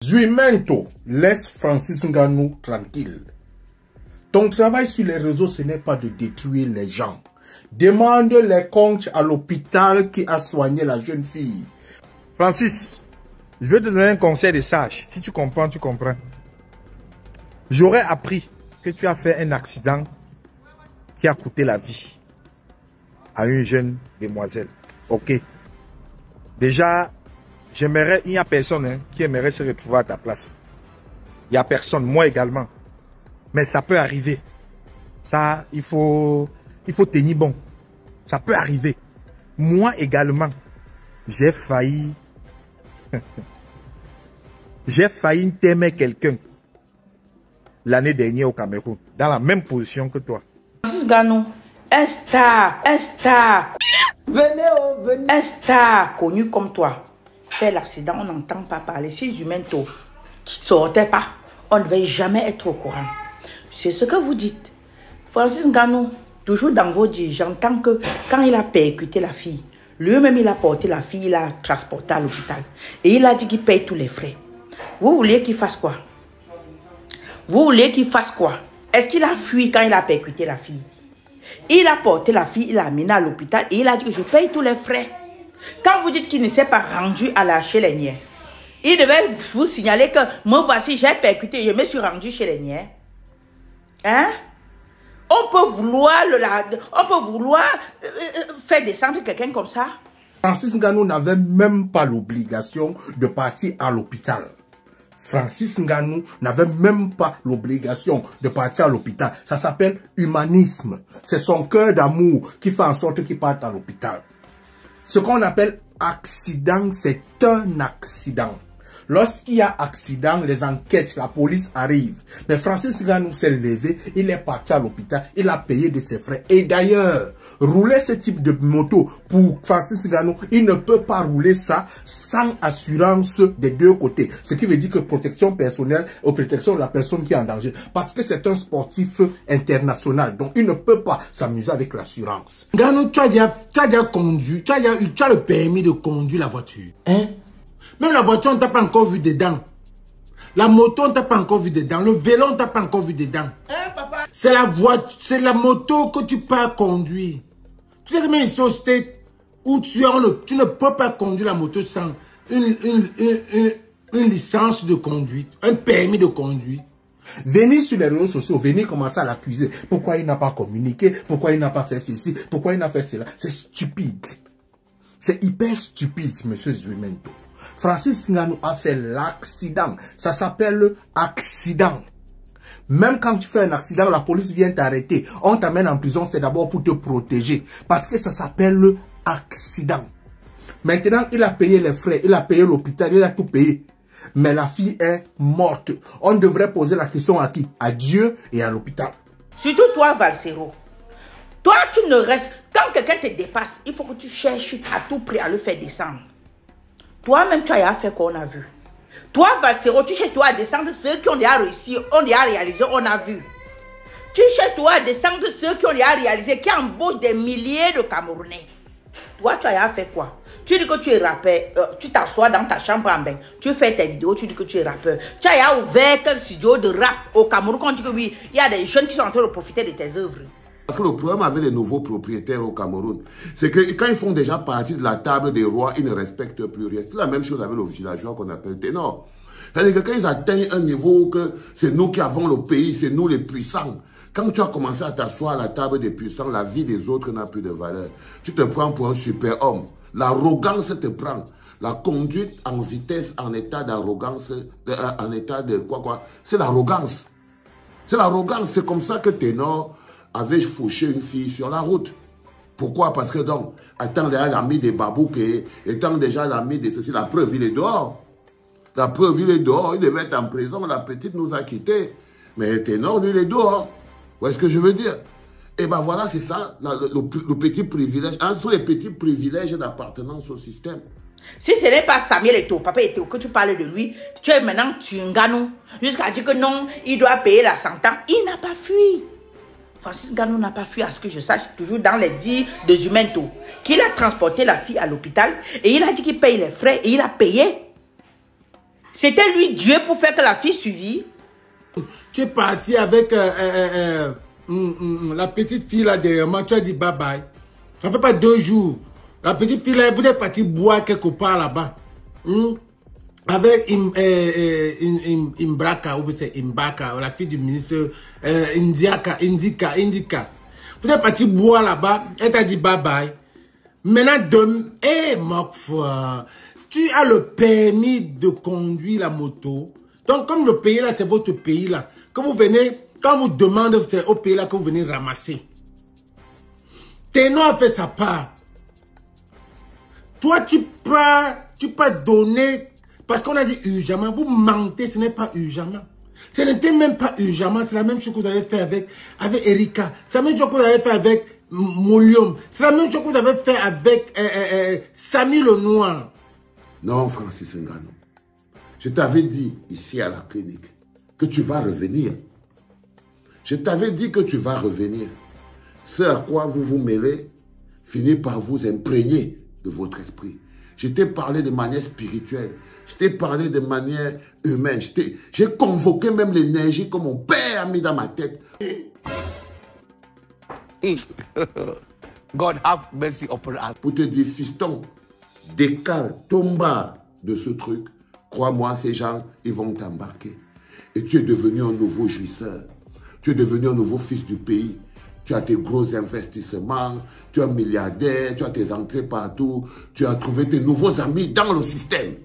Zuimento, laisse Francis Ngannou tranquille. Ton travail sur les réseaux, ce n'est pas de détruire les gens. Demande les comptes à l'hôpital qui a soigné la jeune fille. Francis, je vais te donner un conseil de sage. Si tu comprends, tu comprends. J'aurais appris que tu as fait un accident qui a coûté la vie à une jeune demoiselle. Ok. Déjà, j'aimerais, il n'y a personne qui aimerait se retrouver à ta place. Il n'y a personne, moi également. Mais ça peut arriver. Ça, il faut tenir bon. Ça peut arriver. Moi également, j'ai failli... j'ai failli t'aimer quelqu'un l'année dernière au Cameroun, dans la même position que toi. Francis Ngannou, un star, venez, un star connu comme toi. Fait l'accident, on n'entend pas parler. Si Zuimento qui ne sortait pas, on ne devait jamais être au courant. C'est ce que vous dites. Francis Ngannou, toujours dans vos dires, j'entends que quand il a percuté la fille, lui-même il a porté la fille, il l'a transportée à l'hôpital. Et il a dit qu'il paye tous les frais. Vous voulez qu'il fasse quoi? Vous voulez qu'il fasse quoi? Est-ce qu'il a fui quand il a percuté la fille? Il a porté la fille, il l'a amenée à l'hôpital et il a dit que je paye tous les frais. Quand vous dites qu'il ne s'est pas rendu chez les Niais, il devait vous signaler que moi voici, j'ai percuté, je me suis rendu chez les Niais. Hein? On peut vouloir, faire descendre quelqu'un comme ça? Francis Ngannou n'avait même pas l'obligation de partir à l'hôpital. Francis Ngannou n'avait même pas l'obligation de partir à l'hôpital. Ça s'appelle humanisme. C'est son cœur d'amour qui fait en sorte qu'il parte à l'hôpital. Ce qu'on appelle accident, c'est un accident. Lorsqu'il y a accident, les enquêtes, la police arrive. Mais Francis Ngannou s'est levé, il est parti à l'hôpital, il a payé de ses frais. Et d'ailleurs, rouler ce type de moto pour Francis Ngannou, il ne peut pas rouler ça sans assurance des deux côtés. Ce qui veut dire que protection personnelle ou protection de la personne qui est en danger. Parce que c'est un sportif international. Donc, il ne peut pas s'amuser avec l'assurance. Ngannou, tu as déjà conduit, tu as le permis de conduire la voiture. Hein? Même la voiture, on ne t'a pas encore vu dedans. La moto, on ne t'a pas encore vu dedans. Le vélo, on ne t'a pas encore vu dedans. Hein, papa? C'est la voiture, c'est la moto que tu peux conduire. Tu sais que même ici au State, où tu ne peux pas conduire la moto sans une licence de conduite, un permis de conduire. Venir sur les réseaux sociaux, venir commencer à l'accuser. Pourquoi il n'a pas communiqué? Pourquoi il n'a pas fait ceci? Pourquoi il n'a pas fait cela? C'est stupide. C'est hyper stupide, monsieur Zuimento. Francis Ngannou a fait l'accident. Ça s'appelle accident. Même quand tu fais un accident, la police vient t'arrêter. On t'amène en prison, c'est d'abord pour te protéger. Parce que ça s'appelle accident. Maintenant, il a payé les frais, il a payé l'hôpital, il a tout payé. Mais la fille est morte. On devrait poser la question à qui? À Dieu et à l'hôpital. Surtout toi, Valsero. Toi, tu ne restes... Quand quelqu'un te dépasse, il faut que tu cherches à tout prix à le faire descendre. Toi-même, tu as fait quoi on a vu. Toi, Valsero, tu cherches toi à descendre ceux qui ont déjà réussi, ont déjà réalisé, on a vu. Tu cherches toi à descendre ceux qui ont déjà réalisé, qui embauchent des milliers de Camerounais. Toi, tu as fait quoi? Tu dis que tu es rappeur, tu t'assois dans ta chambre en bain, tu fais tes vidéos, tu dis que tu es rappeur. Tu as ouvert quel studio de rap au Cameroun quand tu dis que oui, il y a des jeunes qui sont en train de profiter de tes œuvres. Parce que le problème avec les nouveaux propriétaires au Cameroun, c'est que quand ils font déjà partie de la table des rois, ils ne respectent plus rien. C'est la même chose avec le villageois qu'on appelle ténor. C'est-à-dire que quand ils atteignent un niveau que c'est nous qui avons le pays, c'est nous les puissants. Quand tu as commencé à t'asseoir à la table des puissants, la vie des autres n'a plus de valeur. Tu te prends pour un super-homme. L'arrogance te prend. La conduite en vitesse, en état d'arrogance, en état de quoi, c'est l'arrogance. C'est l'arrogance. C'est comme ça que Ténor avait fauché une fille sur la route. Pourquoi? Parce que donc, étant déjà l'ami des babouks, étant déjà l'ami de ceci, la preuve, il est dehors. La preuve, il est dehors. Il devait être en prison. La petite nous a quittés. Mais Ténor, lui, il est dehors. Vous voyez ce que je veux dire? Et ben voilà, c'est ça, le petit privilège. Un sont les petits privilèges d'appartenance au système. Si ce n'est pas Samuel Eto'o, papa Eto'o, que tu parles de lui, tu es maintenant Ngannou, jusqu'à dire que non, il doit payer la sentence. Il n'a pas fui. Francis Ngannou n'a pas fui, à ce que je sache, toujours dans les dires de Zuimento, qu'il a transporté la fille à l'hôpital et il a dit qu'il paye les frais et il a payé. C'était lui Dieu pour faire que la fille suivit. Tu es parti avec la petite fille là derrière moi, tu as dit bye bye. Ça ne fait pas 2 jours. La petite fille là, vous êtes parti boire quelque part là-bas. Avec Imbraka, ou c'est Imbaka, la fille du ministre Indika. Vous êtes parti boire là-bas, elle t'a dit bye bye. Maintenant, ma foi, tu as le permis de conduire la moto. Donc, comme le pays là, c'est votre pays là, que vous venez, quand vous demandez, c'est au pays là que vous venez ramasser. Ténor a fait sa part. Toi, tu peux donner, parce qu'on a dit urgemment, vous mentez, ce n'est pas urgemment. Ce n'était même pas urgemment, c'est la même chose que vous avez fait avec Erika. C'est la même chose que vous avez fait avec Molium. C'est la même chose que vous avez fait avec Samy le Noir. Non, Francis Ngannou. Je t'avais dit ici à la clinique que tu vas revenir. Je t'avais dit que tu vas revenir. Ce à quoi vous vous mêlez finit par vous imprégner de votre esprit. Je t'ai parlé de manière spirituelle. Je t'ai parlé de manière humaine. J'ai convoqué même l'énergie que mon père a mis dans ma tête. God have mercy upon us. Pour te dire, fiston, décale, tomba de ce truc. Crois-moi, ces gens, ils vont t'embarquer. Et tu es devenu un nouveau jouisseur. Tu es devenu un nouveau fils du pays. Tu as tes gros investissements, tu es un milliardaire, tu as tes entrées partout, tu as trouvé tes nouveaux amis dans le système.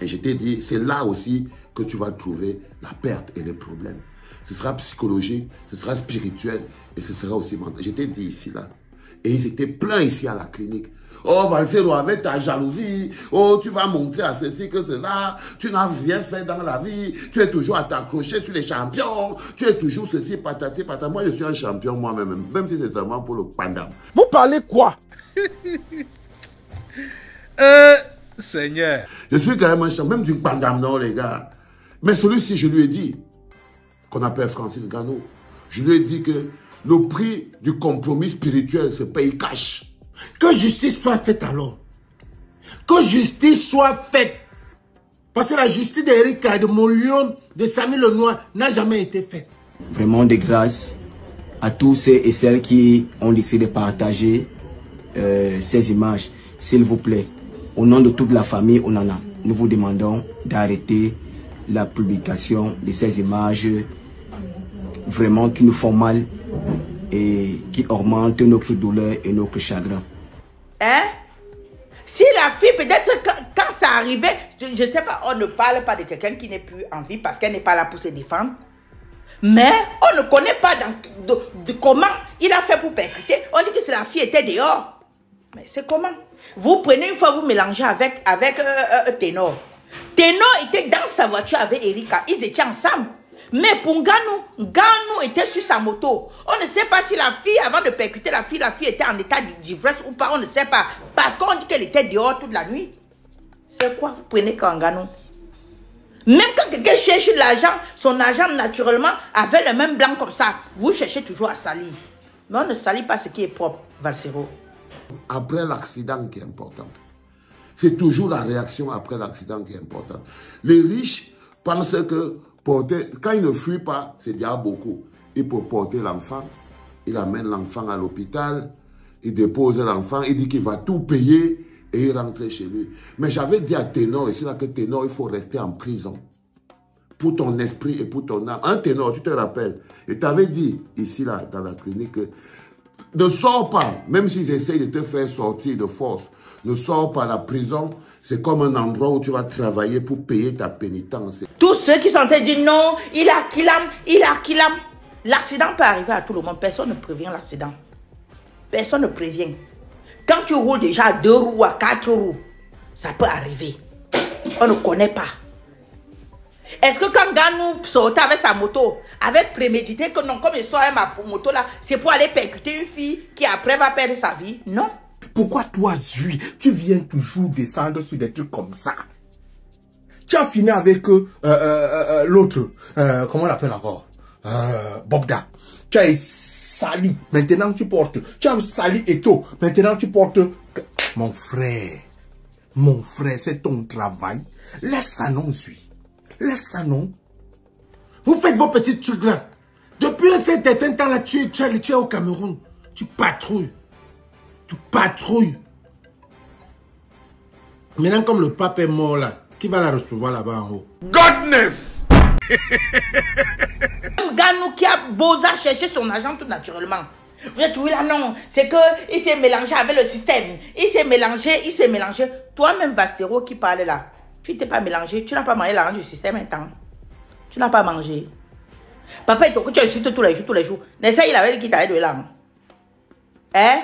Et je t'ai dit, c'est là aussi que tu vas trouver la perte et les problèmes. Ce sera psychologique, ce sera spirituel et ce sera aussi mental. Je t'ai dit ici, là. Et ils étaient pleins ici à la clinique. Oh, Valsero, avec ta jalousie, oh, tu vas montrer à ceci que cela, tu n'as rien fait dans la vie, tu es toujours à t'accrocher sur les champions, tu es toujours ceci, patati, patata. Moi, je suis un champion moi-même, même si c'est seulement pour le pandam. Vous parlez quoi? Seigneur. Je suis quand même un champion, même du pandam, non, les gars. Mais celui-ci, je lui ai dit, qu'on appelle Francis Ngannou, je lui ai dit que le prix du compromis spirituel se paye cash. Que justice soit faite alors. Que justice soit faite. Parce que la justice d'Erika, de Molium, de Samy le Noir n'a jamais été faite. Vraiment de grâce à tous ceux et celles qui ont décidé de partager ces images. S'il vous plaît, au nom de toute la famille Onana, nous vous demandons d'arrêter la publication de ces images vraiment qui nous font mal et qui augmente notre douleur et notre chagrin. Hein? Si la fille, peut-être quand ça arrivait, je ne sais pas, on ne parle pas de quelqu'un qui n'est plus en vie parce qu'elle n'est pas là pour se défendre. Mais on ne connaît pas de comment il a fait pour percuter. On dit que la fille était dehors. Mais c'est comment? Vous prenez une fois, vous mélangez avec Ténor. Ténor était dans sa voiture avec Erika. Ils étaient ensemble. Mais pour Ngannou était sur sa moto. On ne sait pas si la fille, avant de percuter la fille était en état d'ivresse ou pas. On ne sait pas. Parce qu'on dit qu'elle était dehors toute la nuit. C'est quoi vous prenez quand Ngannou? Même quand quelqu'un cherche l'argent, son argent naturellement avait le même blanc comme ça. Vous cherchez toujours à salir. Mais on ne salit pas ce qui est propre, Valsero. Après l'accident qui est important. C'est toujours la réaction après l'accident qui est importante. Les riches pensent que quand ils ne fuient pas, c'est déjà beaucoup. Il peut porter l'enfant, il amène l'enfant à l'hôpital, il dépose l'enfant, il dit qu'il va tout payer et il rentre chez lui. Mais j'avais dit à Ténor, ici là, que Ténor, il faut rester en prison. Pour ton esprit et pour ton âme. Un Ténor, tu te rappelles, et t'avais dit ici là, dans la clinique, que ne sors pas, même s'ils essayent de te faire sortir de force, ne sors pas. La prison, c'est comme un endroit où tu vas travailler pour payer ta pénitence. Tous ceux qui sont en train de dire non, il a Kilam. L'accident peut arriver à tout le monde. Personne ne prévient l'accident. Personne ne prévient. Quand tu roules déjà à 2 roues, à 4 roues, ça peut arriver. On ne connaît pas. Est-ce que quand Ngannou sortait avec sa moto, avait prémédité que non, comme il sort avec ma moto là, c'est pour aller percuter une fille qui après va perdre sa vie? Non. Pourquoi toi, Zui, tu viens toujours descendre sur des trucs comme ça? Tu as fini avec l'autre, comment on l'appelle encore? Bogda. Tu as sali, maintenant tu portes. Tu as sali Eto, maintenant tu portes. Mon frère, Mon frère, c'est ton travail. Laisse ça non, suis. Laisse ça non. Vous faites vos petits trucs là. Depuis un certain temps là, tu es au Cameroun. Tu patrouilles. Tu patrouilles. Maintenant, comme le pape est mort là, qui va la recevoir là-bas en haut? Godness! Ganou qui a beau chercher son argent tout naturellement. Vous êtes trouvé là, non. C'est qu'il s'est mélangé avec le système. Il s'est mélangé. Toi-même, Vastéro qui parle là, tu t'es pas mélangé. Tu n'as pas mangé l'argent du système un temps. Tu n'as pas mangé. Papa, il te tu insultes tous les jours. N'est-ce pas, il avait dit qu'il t'avait de l'argent. Hein?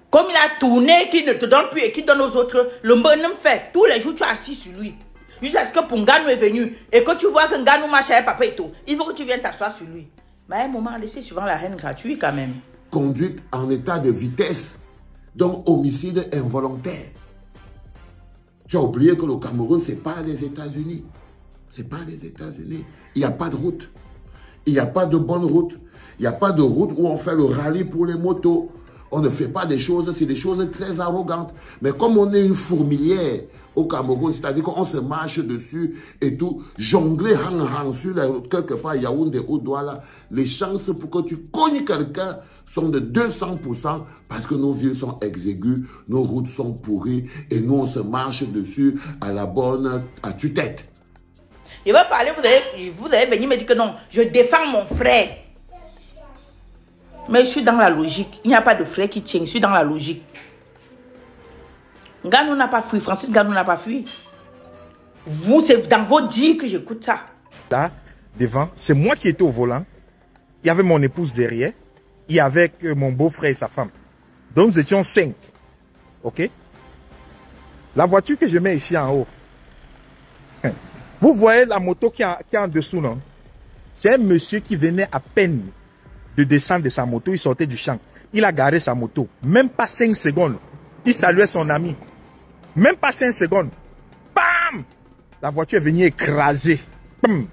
Comme il a tourné, qu'il ne te donne plus et qu'il donne aux autres, le bonhomme fait. Tous les jours, tu es assis sur lui. Jusqu'à ce que Punganou est venu et que tu vois que Nganou marche avec Papa Eto, il faut que tu viennes t'asseoir sur lui. Mais à un moment, laissez souvent la reine gratuite quand même. Conduite en état de vitesse, donc homicide involontaire. Tu as oublié que le Cameroun, ce n'est pas les États-Unis. Ce n'est pas les États-Unis. Il n'y a pas de route. Il n'y a pas de bonne route. Il n'y a pas de route où on fait le rallye pour les motos. On ne fait pas des choses, c'est des choses très arrogantes. Mais comme on est une fourmilière au Cameroun, c'est-à-dire qu'on se marche dessus et tout, jongler hang sur quelque part Yaoundé ou Douala, les chances pour que tu cognes quelqu'un sont de 200% parce que nos villes sont exiguës, nos routes sont pourries et nous on se marche dessus à la bonne, à tue-tête. Il va parler, vous allez venir me dire que non, je défends mon frère. Mais je suis dans la logique. Il n'y a pas de frère qui tient. Je suis dans la logique. Nganou n'a pas fui. Francis Nganou n'a pas fui. Vous, c'est dans vos dires que j'écoute ça. Là, devant, c'est moi qui étais au volant. Il y avait mon épouse derrière. Il y avait mon beau-frère et sa femme. Donc, nous étions 5. OK? La voiture que je mets ici en haut. Vous voyez la moto qui est en dessous, non? C'est un monsieur qui venait à peine de descendre de sa moto, il sortait du champ. Il a garé sa moto. Même pas 5 secondes. Il saluait son ami. Même pas 5 secondes. Bam! La voiture est venue écraser. Bam!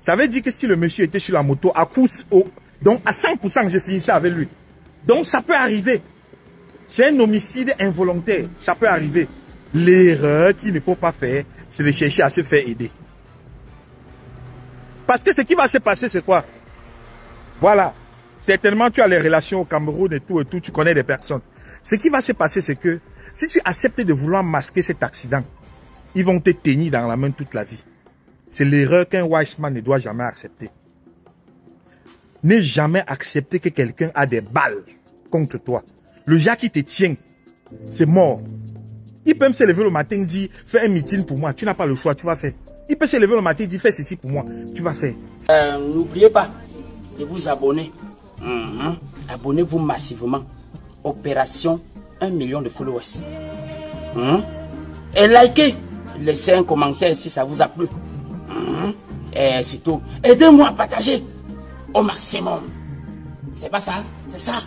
Ça veut dire que si le monsieur était sur la moto, à coup, donc à 100%, je finissais avec lui. Donc ça peut arriver. C'est un homicide involontaire. Ça peut arriver. L'erreur qu'il ne faut pas faire, c'est de chercher à se faire aider. Parce que ce qui va se passer, c'est quoi? Voilà. Certainement, tu as les relations au Cameroun et tout, tu connais des personnes. Ce qui va se passer, c'est que si tu acceptes de vouloir masquer cet accident, ils vont te tenir dans la main toute la vie. C'est l'erreur qu'un wise man ne doit jamais accepter. Ne jamais accepter que quelqu'un a des balles contre toi. Le gars qui te tient, c'est mort. Il peut se lever le matin et dire, fais un meeting pour moi, tu n'as pas le choix, tu vas faire. Il peut se lever le matin et dire, fais ceci pour moi, tu vas faire. N'oubliez pas de vous abonner. Abonnez-vous massivement. Opération 1 million de followers. Et likez. Laissez un commentaire si ça vous a plu. Et c'est tout. Aidez-moi à partager au maximum. C'est pas ça? C'est ça.